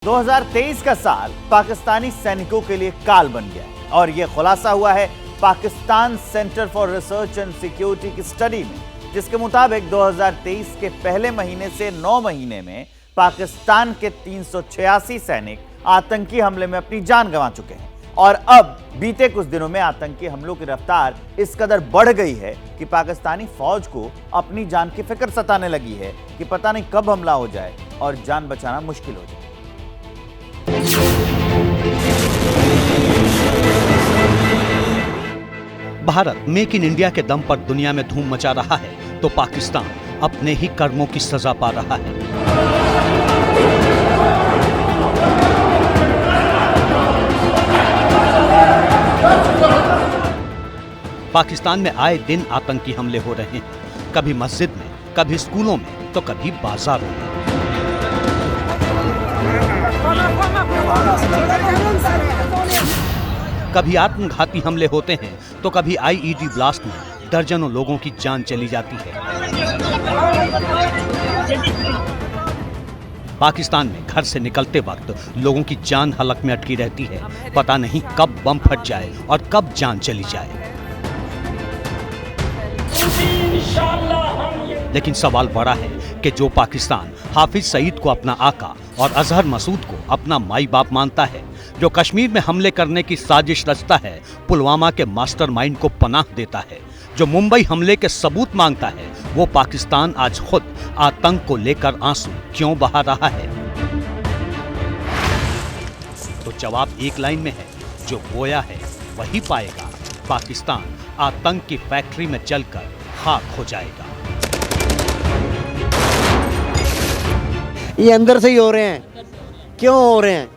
2023 का साल पाकिस्तानी सैनिकों के लिए काल बन गया है और यह खुलासा हुआ है Pakistan centre for research and security की स्टडी में, जिसके मुताबिक 2023 के पहले महीने से 9 महीने में पाकिस्तान के 386 सैनिक आतंकी हमले में अपनी जान गंवा चुके हैं। और अब बीते कुछ दिनों में आतंकी हमलों की रफ्तार इस कदर बढ़ गई है कि पाकिस्तानी फौज को अपनी जान की फिक्र सताने लगी है कि पता नहीं कब हमला हो जाए और जान बचाना मुश्किल हो जाए। भारत मेक इन इंडिया के दम पर दुनिया में धूम मचा रहा है तो पाकिस्तान अपने ही कर्मों की सजा पा रहा है। पाकिस्तान में आए दिन आतंकी हमले हो रहे हैं, कभी मस्जिद में, कभी स्कूलों में, तो कभी बाजारों में। कभी आत्मघाती हमले होते हैं तो कभी आईईडी ब्लास्ट में दर्जनों लोगों की जान चली जाती है। पाकिस्तान में घर से निकलते वक्त लोगों की जान हलक में अटकी रहती है, पता नहीं कब बम फट जाए और कब जान चली जाए। लेकिन सवाल बड़ा है कि जो पाकिस्तान हाफिज सईद को अपना आका और अजहर मसूद को अपना माई बाप मानता है, जो कश्मीर में हमले करने की साजिश रचता है, पुलवामा के मास्टरमाइंड को पनाह देता है, जो मुंबई हमले के सबूत मांगता है, वो पाकिस्तान आज खुद आतंक को लेकर आंसू क्यों बहा रहा है? तो जवाब एक लाइन में है, जो बोया है वही पाएगा। पाकिस्तान आतंक की फैक्ट्री में जलकर खाक हो जाएगा। ये अंदर से ही हो रहे हैं। क्यों हो रहे हैं?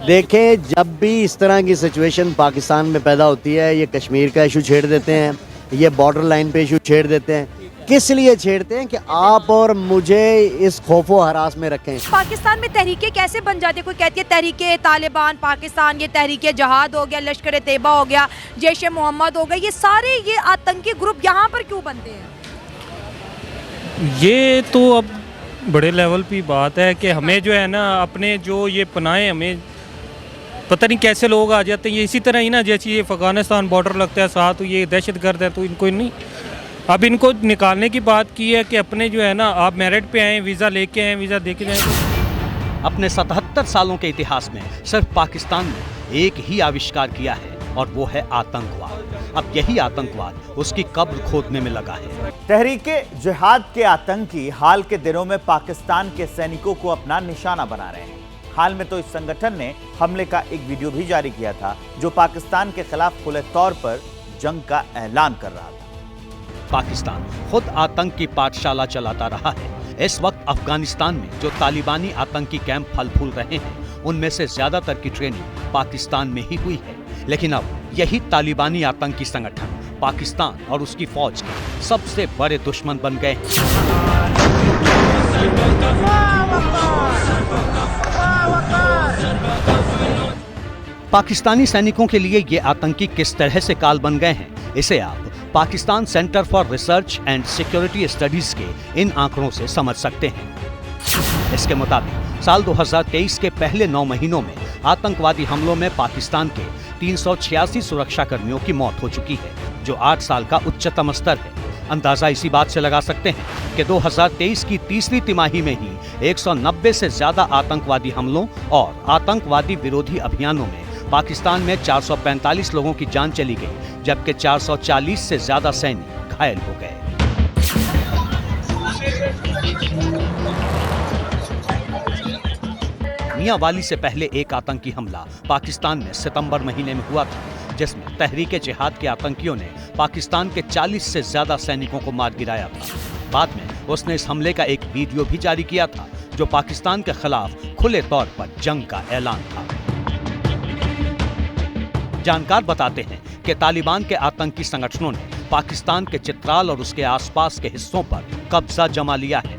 देखें, जब भी इस तरह की सिचुएशन पाकिस्तान में पैदा होती है, ये कश्मीर का इशू छेड़ देते हैं, ये बॉर्डर लाइन पे इशू छेड़ देते हैं। किस लिए छेड़ते हैं? कि आप और मुझे इस खौफो हरास में रखें। पाकिस्तान में तहरीकें कैसे बन जाती है? कोई कहती है तहरीके तालिबान पाकिस्तान, ये तहरीके जहाद हो गया, लश्कर तैयबा हो गया, जैश ए मोहम्मद हो गया, ये सारे ये आतंकी ग्रुप यहाँ पर क्यों बनते हैं? ये तो अब बड़े लेवल की बात है कि हमें जो है ना, अपने जो ये पनाहे, हमें पता नहीं कैसे लोग आ जाते हैं। ये इसी तरह ही ना, जैसे ये अफगानिस्तान बॉर्डर लगता है साथ, तो ये दहशतगर्द है, तो इनको नहीं, अब इनको निकालने की बात की है कि अपने जो है ना, आप मेरिट पे आए, वीज़ा लेके आए, वीज़ा देके जाएँ। अपने 77 सालों के इतिहास में सिर्फ पाकिस्तान ने एक ही आविष्कार किया है और वो है आतंकवाद। अब यही आतंकवाद उसकी कब्र खोदने में लगा है। तहरीके जिहाद के आतंकी हाल के दिनों में पाकिस्तान के सैनिकों को अपना निशाना बना रहे हैं। हाल में तो इस संगठन ने हमले का एक वीडियो भी जारी किया था, जो पाकिस्तान के खिलाफ खुले तौर पर जंग का ऐलान कर रहा था। पाकिस्तान खुद आतंक की पाठशाला चलाता रहा है। इस वक्त अफगानिस्तान में जो तालिबानी आतंकी कैंप फल फूल रहे हैं, उनमें से ज्यादातर की ट्रेनिंग पाकिस्तान में ही हुई है। लेकिन अब यही तालिबानी आतंकी संगठन पाकिस्तान और उसकी फौज के सबसे बड़े दुश्मन बन गए हैं। पाकिस्तानी सैनिकों के लिए ये आतंकी किस तरह से काल बन गए हैं, इसे आप Pakistan centre for research and security studies के इन आंकड़ों से समझ सकते हैं। इसके मुताबिक साल 2023 के पहले 9 महीनों में आतंकवादी हमलों में पाकिस्तान के 386 सुरक्षा कर्मियों की मौत हो चुकी है, जो 8 साल का उच्चतम स्तर है। अंदाजा इसी बात से लगा सकते हैं कि 2023 की तीसरी तिमाही में ही 190 से ज्यादा आतंकवादी हमलों और आतंकवादी विरोधी अभियानों में पाकिस्तान में 445 लोगों की जान चली गई, जबकि 440 से ज्यादा सैनिक घायल हो गए। मियांवाली से पहले एक आतंकी हमला पाकिस्तान में सितंबर महीने में हुआ था, जिसमें तहरीके जिहाद के आतंकियों ने पाकिस्तान के 40 से ज्यादा सैनिकों को मार गिराया था। बाद में उसने इस हमले का एक वीडियो भी जारी किया था, जो पाकिस्तान के खिलाफ खुले तौर पर जंग का ऐलान था। जानकार बताते हैं कि तालिबान के आतंकी संगठनों ने पाकिस्तान के चित्राल और उसके आसपास के हिस्सों पर कब्जा जमा लिया है।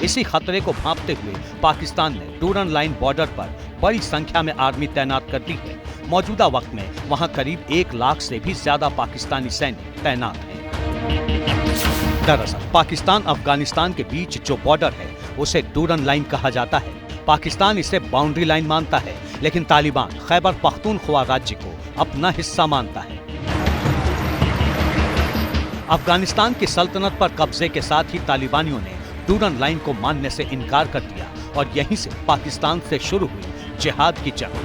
इसी खतरे को भांपते हुए पाकिस्तान ने डूरन लाइन बॉर्डर पर बड़ी संख्या में आर्मी तैनात कर दी है। मौजूदा वक्त में वहां करीब 1 लाख से भी ज्यादा पाकिस्तानी सैनिक तैनात हैं। दरअसल पाकिस्तान अफगानिस्तान के बीच जो बॉर्डर है, उसे डूरन लाइन कहा जाता है। पाकिस्तान इसे बाउंड्री लाइन मानता है, लेकिन तालिबान खैबर पख्तूनख्वा राज्य को अपना हिस्सा मानता है। अफगानिस्तान की सल्तनत पर कब्जे के साथ ही तालिबानियों ने डूरन लाइन को मानने से इनकार कर दिया और यहीं से पाकिस्तान से शुरू हुई जिहाद की जंग।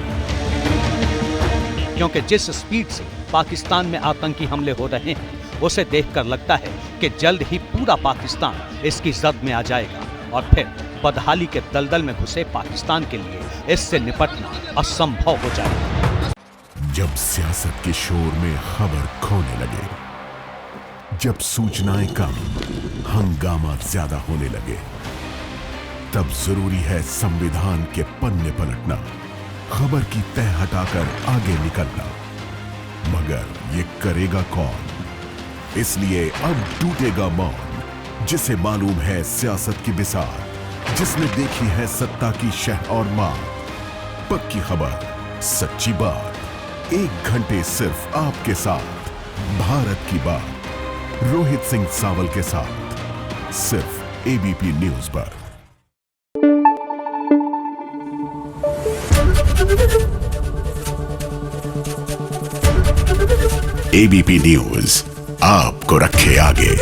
क्योंकि जिस स्पीड से पाकिस्तान में आतंकी हमले हो रहे हैं, उसे देखकर लगता है कि जल्द ही पूरा पाकिस्तान इसकी जद में आ जाएगा और फिर बदहाली के दलदल में घुसे पाकिस्तान के लिए इससे निपटना असंभव हो जाएगा। जब सियासत के शोर में खबर खोने लगे, जब सूचनाएं कम, हंगामा ज्यादा होने लगे, तब जरूरी है संविधान के पन्ने पलटना, खबर की तह हटाकर आगे निकलना। मगर ये करेगा कौन? इसलिए अब टूटेगा मौन, जिसे मालूम है सियासत की बिसात, जिसने देखी है सत्ता की शह और मार। पक्की खबर, सच्ची बात, 1 घंटे सिर्फ आपके साथ, भारत की बात, रोहित सिंह सावल के साथ, सिर्फ एबीपी न्यूज पर। एबीपी न्यूज आपको रखे आगे।